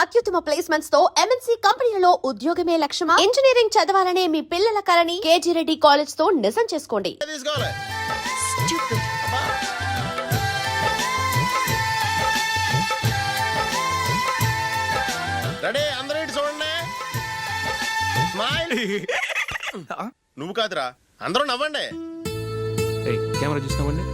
అత్యుత్తమ ప్లేస్మెంట్స్ తో ఎంఎన్సీ కంపెనీలలో ఉద్యోగమే లక్ష్యమా? ఇంజనీరింగ్ చదవాలనే మీ పిల్లల కలని కేజీ రెడ్డి కాలేజ్ తో నిజం చేసుకోండి. తీసుకోవాలి. రెడీ, అందరూ ఇటు చూడండి. స్మైల్. నువ్వు కాదురా, అందరూ నవ్వండి. కెమెరా చూసినామండి.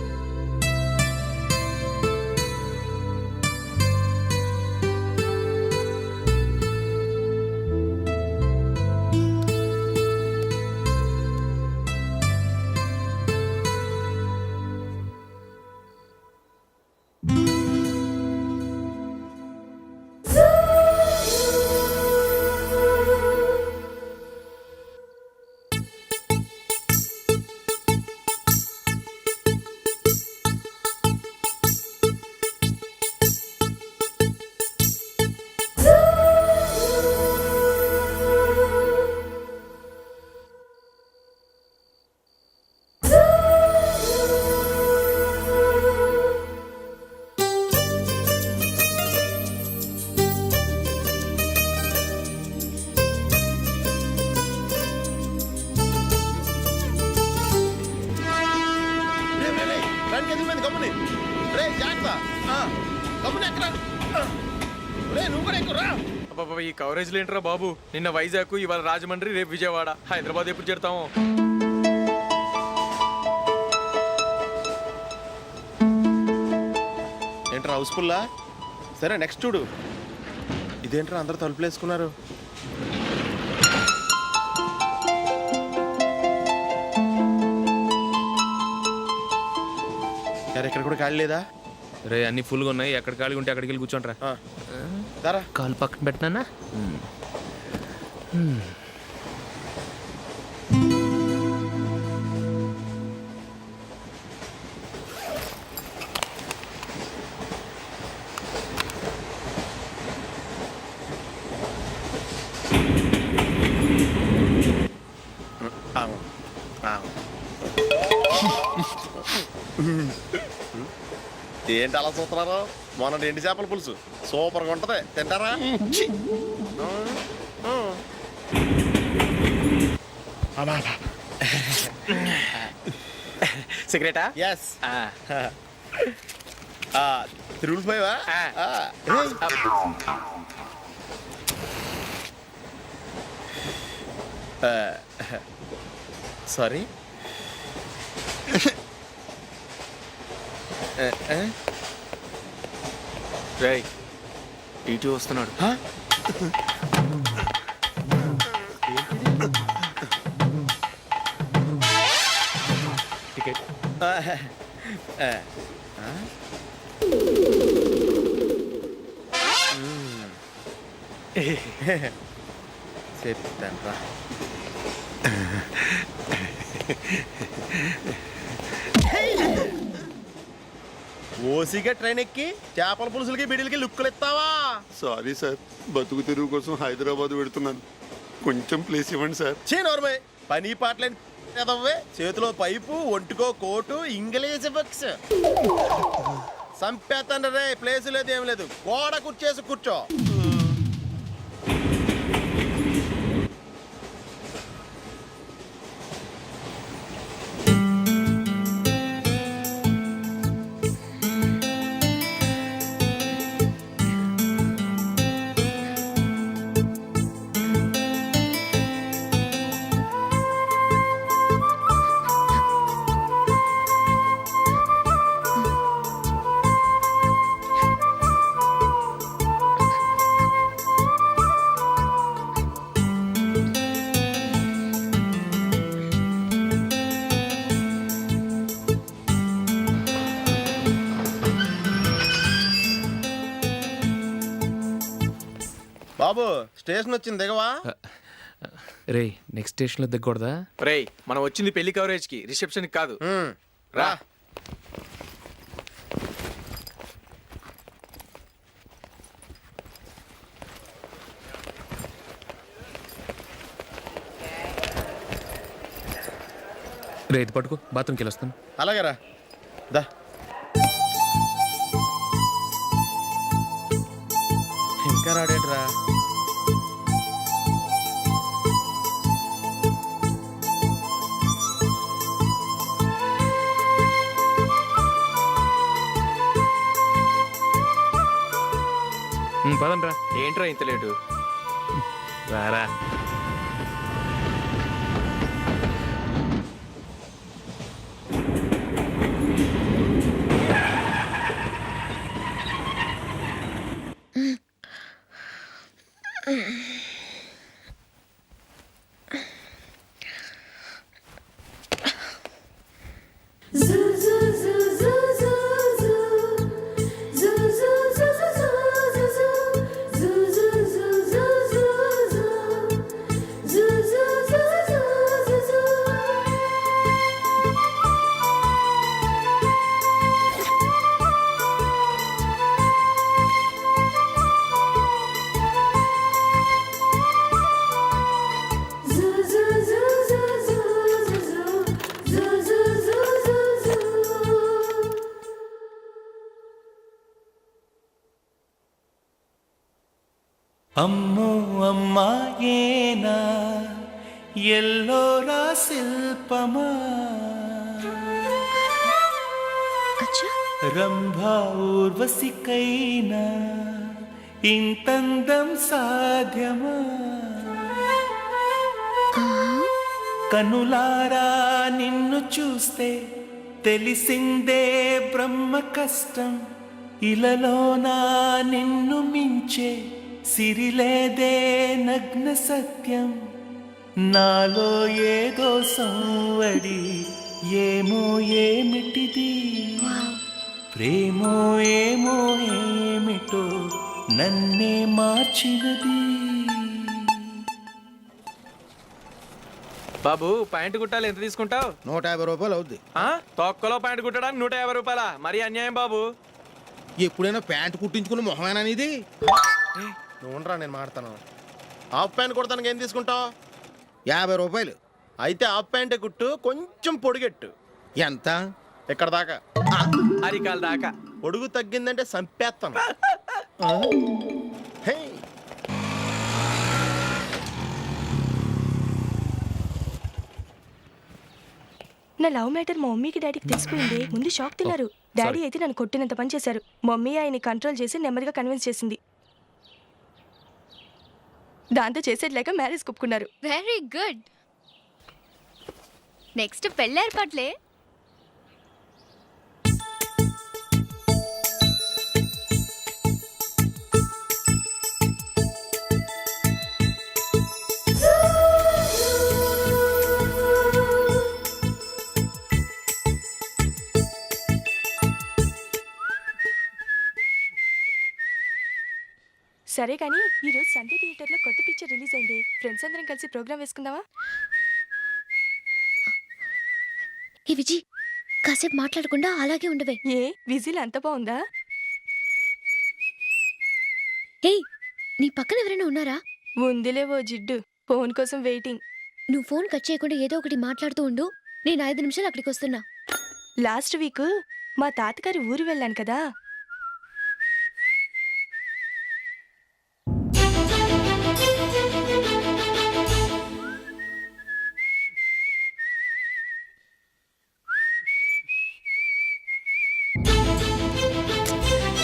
ఈ కవరేజ్ లేంట్రా బాబు. నిన్న వైజాగ్, ఇవాళ రాజమండ్రి, రేపు విజయవాడ, హైదరాబాద్ ఎప్పుడు చేరుతాము? ఏంట్రా హౌస్ఫుల్లా? సరే నెక్స్ట్ చూడు. ఇదేంట్రా అందరు తలుపులు వేసుకున్నారు? ఎక్కడ కూడా ఖాళీ లేదా? రే అన్ని ఫుల్గా ఉన్నాయి, ఎక్కడ ఖాళీ ఉంటే అక్కడికి వెళ్ళి కూర్చోండిరా. దారా కాలు పక్కన పెట్టినా. ఏంటి అలా చూస్తున్నారు? మొన్న ఎండి చేపల పులుసు సూపర్గా ఉంటది, తింటారా? సిగరెటా? ఎస్. తిరుగుపోయావా? సారీ. రేయ్, ఇటు వస్తున్నాడు. టికెట్. చెప్తాను రా. ఓసిగా ట్రైన్ ఎక్కి చేపల పులుసులకి బిడిలకి లుక్కులు ఇస్తావా? సారీ సార్, బతుకు తెరువు కోసం హైదరాబాద్ పెడుతున్నాను, కొంచెం ప్లేస్ ఇవ్వండి సార్. నోర్మై, పని పాటలేని కదవ్వే. చేతిలో పైపు, ఒంటికో కోటు, ఇంగ్లీష్ బుక్స్. సంపేతండ్రి రే, ప్లేస్ లేదు ఏం లేదు, గోడ కుర్చేసి కూర్చో. బాబు స్టేషన్ వచ్చింది, దిగవా? రే నెక్స్ట్ స్టేషన్లో దిగకూడదా? రేయ్, మనం వచ్చింది పెళ్లి కవరేజ్ కి, రిసెప్షన్ కాదు. రా. రే ఇది పట్టుకో, బాత్రూమ్కి వెళ్ళి వస్తాను. అలాగే రా. దా. ఇంకా రాడేట్రా? పదండ్రా. ఏంట్రా ఇంత లేటు? రారా. అమ్మో అమ్మాయేనా ఎల్లోరా శిల్పమా రంభా ఊర్వశికైనా ఇంతందం సాధ్యమా కనులారా నిన్ను చూస్తే తెలిసిందే బ్రహ్మ కష్టం ఇలలోనా నిన్ను మించే సిరిలేదే నగ్న సత్యం నాలో ఏదో సంవడి ఏమో ఏమిటిది ప్రేమో ఏమో ఏమిటో నన్నే మార్చినది. బాబు ప్యాంటు కుట్టాలి, ఎంత తీసుకుంటావు? 150 రూపాయలు అవుద్ది. తొక్కలో ప్యాంటు కుట్టడానికి 150 రూపాయల? మరి అన్యాయం బాబు. ఎప్పుడైనా ప్యాంట్ కుట్టించుకున్న మొహమేనా ఇది? నువ్వురా, నేను మాడతాను. హాఫ్ ప్యాంట్ కుడతానికి ఏం తీసుకుంటావు? 50 రూపాయలు. అయితే హాఫ్ ప్యాంటే కుట్టు, కొంచెం పొడిగెట్టు. ఎంత? ఇక్కడ దాకా. అరికాల దాకా. పొడుగు తగ్గిందంటే సంపేస్తాను. హే, నా లవ్ మ్యాటర్ మా మమ్మీకి డాడీకి తెలిసిపోయింది. ముందు షాక్ తిన్నారు. డాడీ అయితే నన్ను కొట్టినంత పని చేశారు. మమ్మీ ఆయన్ని కంట్రోల్ చేసి నెమ్మదిగా కన్విన్స్ చేసింది. దాంతో చేసేది లేక మ్యారేజ్ ఒప్పుకున్నారు. Very good. నెక్స్ట్ పెళ్ళి ఏర్పాట్లే. సరే కానీ ఈరోజు సండే థియేటర్లో కొత్త పిక్చర్ రిలీజ్ అయింది. ఫ్రెండ్స్ అందరం కలిసి ప్రోగ్రామ్ వేసుకుందామా? ఈ విజి, కాసేపు మాట్లాడకుండా అలాగే ఉండవే. ఏ విజిల్ అంత బాగుందా? హే, నీ పక్కన ఎవరైనా ఉన్నారా? ఉందిలే ఓ జిడ్డు. ఫోన్ కోసం వెయిటింగ్. నువ్వు ఫోన్ కట్ చేయకుండా ఏదో ఒకటి మాట్లాడుతూ ఉండు. నేను 5 నిమిషాలు అక్కడికి వస్తున్నా. లాస్ట్ వీక్ మా తాతగారి ఊరు వెళ్ళాను కదా.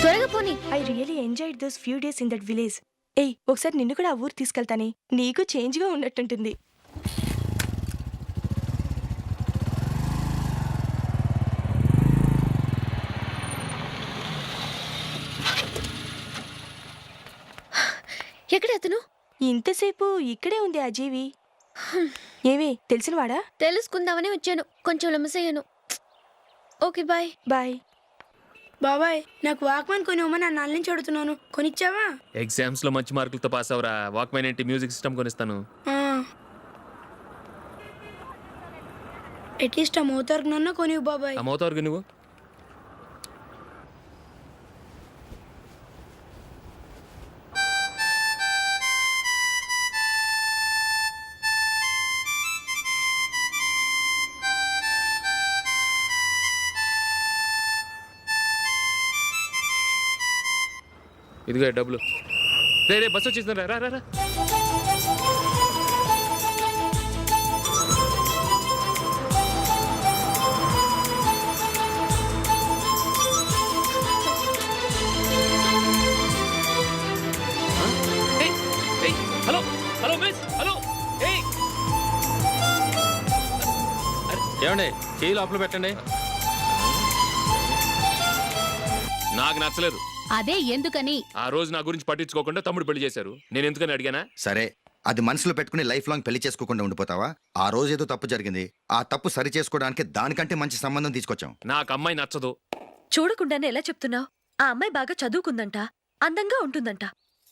త్వరగా పోనీ. I really enjoyed those few days in that village. ఏయ్, ఒకసారి నిన్ను కూడా ఆ ఊరు తీసుకెళ్తానే. నీకు చేంజ్గా ఉన్నట్టుంటుంది. ఎక్కడ అతను? ఇంతసేపు ఇక్కడే ఉంది ఆ జీవి. ఏవే తెలిసినవాడా? తెలుసుకుందామని వచ్చాను, కొంచెం లెమసయ్యాను. Okay bye. బాయ్. బాబాయ్, నాకు వాక్మెన్ కొనివ్వమని నా నాన్న నుంచి అడుగుతున్నాను. కొనిచ్చావా? ఎగ్జామ్స్ లో మంచి మార్కులతో పాస్ అవరా. వాక్మెన్ ఏంటి, మ్యూజిక్ సిస్టమ్ కొనిస్తాను. అట్లీస్ట్ ఆ మోతార్కు నన్న కొనివ్వు బాబాయ్. ఆ మోతారుగా నువ్వు ఇదిగో డబ్బులు. రే బస్ వచ్చేసింది రా రా రా హలో హలో మిస్ హలో ఏమండి చేయి లోపల పెట్టండి. నాకు నచ్చలేదు. అదే ఎందుకని? ఆ రోజు నా గురించి పట్టించుకోకుండా తమ్ముడు పెళ్లి చేశారు. నేను ఎందుకని అడిగానా? సరే, అది మనసులో పెట్టుకుని లైఫ్ లాంగ్ పెళ్లి చేసుకోకుండా ఉండిపోతావా? ఆ రోజు ఏదో తప్పు జరిగింది, ఆ తప్పు సరి చేసుకోవడానికి దానికంటే మంచి సంబంధం తీసుకొచ్చాం. నాకు అమ్మాయి నచ్చదు. చూడకుండానే ఎలా చెప్తున్నావు? ఆ అమ్మాయి బాగా చదువుకుందంట, అందంగా ఉంటుందంట.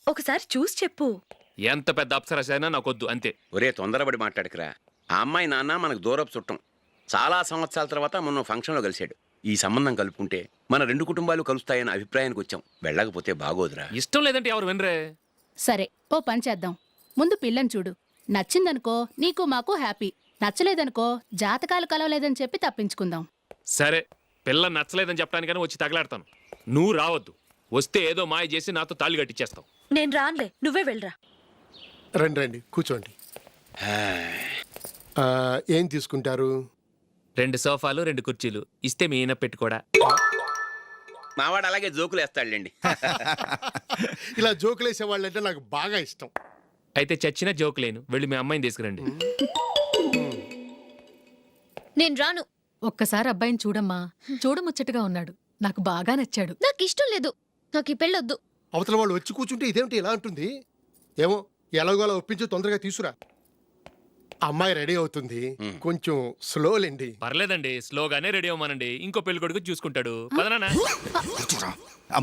ఒకసారి చూసి చెప్పు. ఎంత పెద్ద అప్సరస అయినా నాకొద్దు అంతే. ఒరే తొందరపడి మాట్లాడకురా. ఆ అమ్మాయి నాన్న మనకు దూరపు చుట్టం. చాలా సంవత్సరాల తర్వాత మొన్న ఫంక్షన్లో కలిశాడు. ఈ సంబంధం కలుపుకుంటే మన రెండు కుటుంబాలు కలుస్తాయన్న అభిప్రాయానికి వచ్చాం. వెళ్ళకపోతే బాగోదురా. ఇష్టం లేదంటే ఎవరు వినరే. సరే, ఓ పని చేద్దాం. ముందు పిల్లని చూడు. నచ్చిందనుకో నీకు మాకు హ్యాపీ. నచ్చలేదనుకో జాతకాలు కలవలేదని చెప్పి తప్పించుకుందాం. సరే, పిల్ల నచ్చలేదని చెప్పడానికైనా వచ్చి తగలాడతాను. నువ్వు రావద్దు. వస్తే ఏదో మాయ చేసి నాతో తాళి కట్టించేస్తావు. నేను రానులే, నువ్వే వెళ్ళరా. రండి రండి కూర్చోండి. ఏం తీసుకుంటారు? 2 సోఫాలు 2 కుర్చీలు ఇస్తే మీ ఈయన పెట్టుకోడా. మావాడు అలాగే జోకులు వేస్తాడులేండి. ఇలా జోకులేసే వాళ్ళంటే నాకు బాగా ఇష్టం. అయితే చచ్చిన జోక్ లేను. వెళ్ళి మీ అమ్మాయిని తీసుకురండి. నేను రాను. ఒక్కసారి అబ్బాయిని చూడమ్మా. చూడముచ్చటగా ఉన్నాడు. నాకు బాగా నచ్చాడు. నాకు ఇష్టం లేదు. నాకు ఈ పెళ్ళొద్దు. అవతల వాళ్ళు వచ్చి కూర్చుంటే ఇదేమిటి ఇలా ఉంటుంది? ఏమో ఎలాగోలా ఒప్పించి తొందరగా తీసురా. అమ్మాయి రెడీ అవుతుంది, కొంచెం స్లోలేండి. పర్లేదండి, స్లోగానే రెడీ అవ్వమానండి. ఇంకో పెళ్లి కొడుకు చూసుకుంటాడు. పదనా. కూర్చోరా.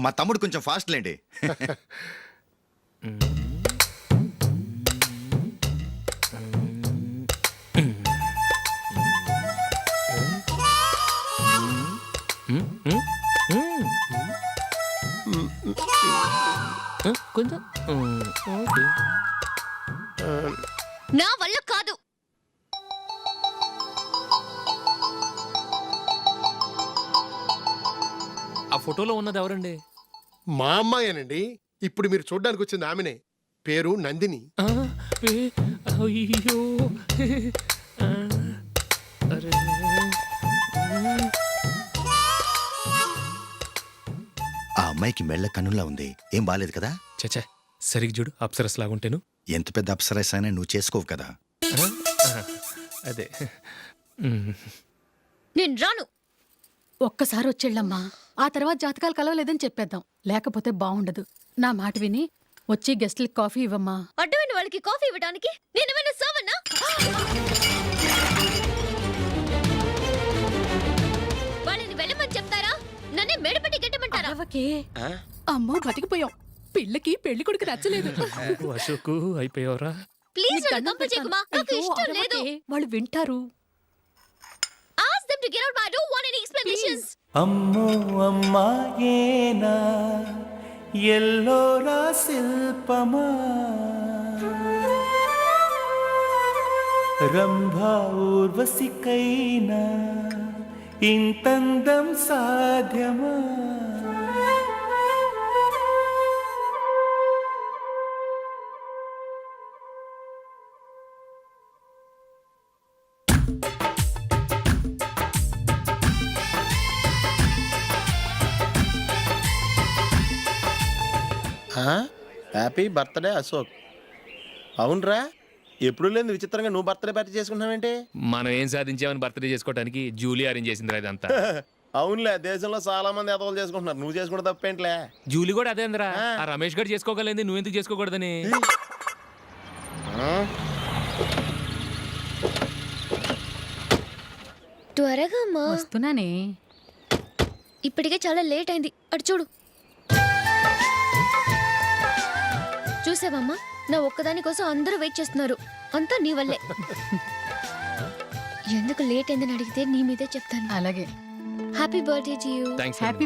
మా తమ్ముడు కొంచెం ఫాస్ట్ లేండి. కొంచెం నా వల్ల కాదు. ఆ ఫోటోలో ఉన్నది ఎవరండి? మా అమ్మాయేనండి. ఇప్పుడు మీరు చూడ్డానికి వచ్చింది ఆమెనే. పేరు నందిని. అయ్యో అరే. ఆ అమ్మాయికి మెళ్ళ కన్నులా ఉంది. ఏం బాలేదు కదా? చచ్చా, సరిగ్గా చూడు. అప్సరస్ లాగుంటేను. ఎంత పెద్ద అప్సరస్ అయినా నువ్వు చేసుకోవు కదా. అదే. నేను రాను. ఒక్కసారి వచ్చేళ్ళమ్మా. ఆ తర్వాత జాతకాలు కలవలేదని చెప్పేద్దాం. లేకపోతే బాగుండదు. నా మాట విని వచ్చి గెస్ట్లకి కాఫీ ఇవ్వమ్మా. అడ్డమైన వాళ్ళకి కాఫీ ఇవ్వడానికి నేనేమైనా సావన్నా? వాళ్ళని వెళ్ళమని చెప్తారా? నన్నే మెడపట్టి గెట్టమంటారా? అమ్మో, బతికిపోయాం. పిల్లకి పెళ్లి కొడుకు నచ్చలేదు. అశోక్ అయిపోయావరా? ప్లీజ్ నన్ను పంపించేకుమా. నాకు అయ్యో, ఇష్టం లేదు. అరవకే. వాళ్ళు వింటారు. Ask them to get out. I don't want any explanations. అమ్మో అమ్మాయేనా ఎల్లోరా శిల్పమా రంభా ఊర్వశికైనా ఇంతందం సాధ్యమా? Happy birthday Ashok. అవునరా, ఎప్పుడు లేదు విచిత్రంగా నువ్వు బర్త్డే పార్టీ చేసుకుంటున్నావేంటి? మనం ఏం సాధించామని బర్త్డే చేసుకోవడానికి జూలీ అరేంజ్ చేసిందిరా ఇదంతా. అవునులే, దేశంలో చాలా మంది ఎదవలు చేసుకుంటున్నారు. నువ్వు చేసుకుంటే తప్పేంట్లే. జూలీ కూడా అదే అందరా. ఆ రమేష్ గారు చేసుకోగలేదు, నువ్వు ఎందుకు చేసుకోకూడదని. త్వరగా అమ్మా. వస్తున్నానే. ఇప్పటికే చాలా లేట్ అయింది. అటు చూడు. చూసావమ్మా, నా ఒక్కదాని కోసం అందరూ వెయిట్ చేస్తున్నారు. అంతా నీ వల్లే. ఎందుకు లేట్ అయిందని అడిగితే నీ మీదే చెప్తాను. అలాగే. Happy birthday to you. Thanks. Happy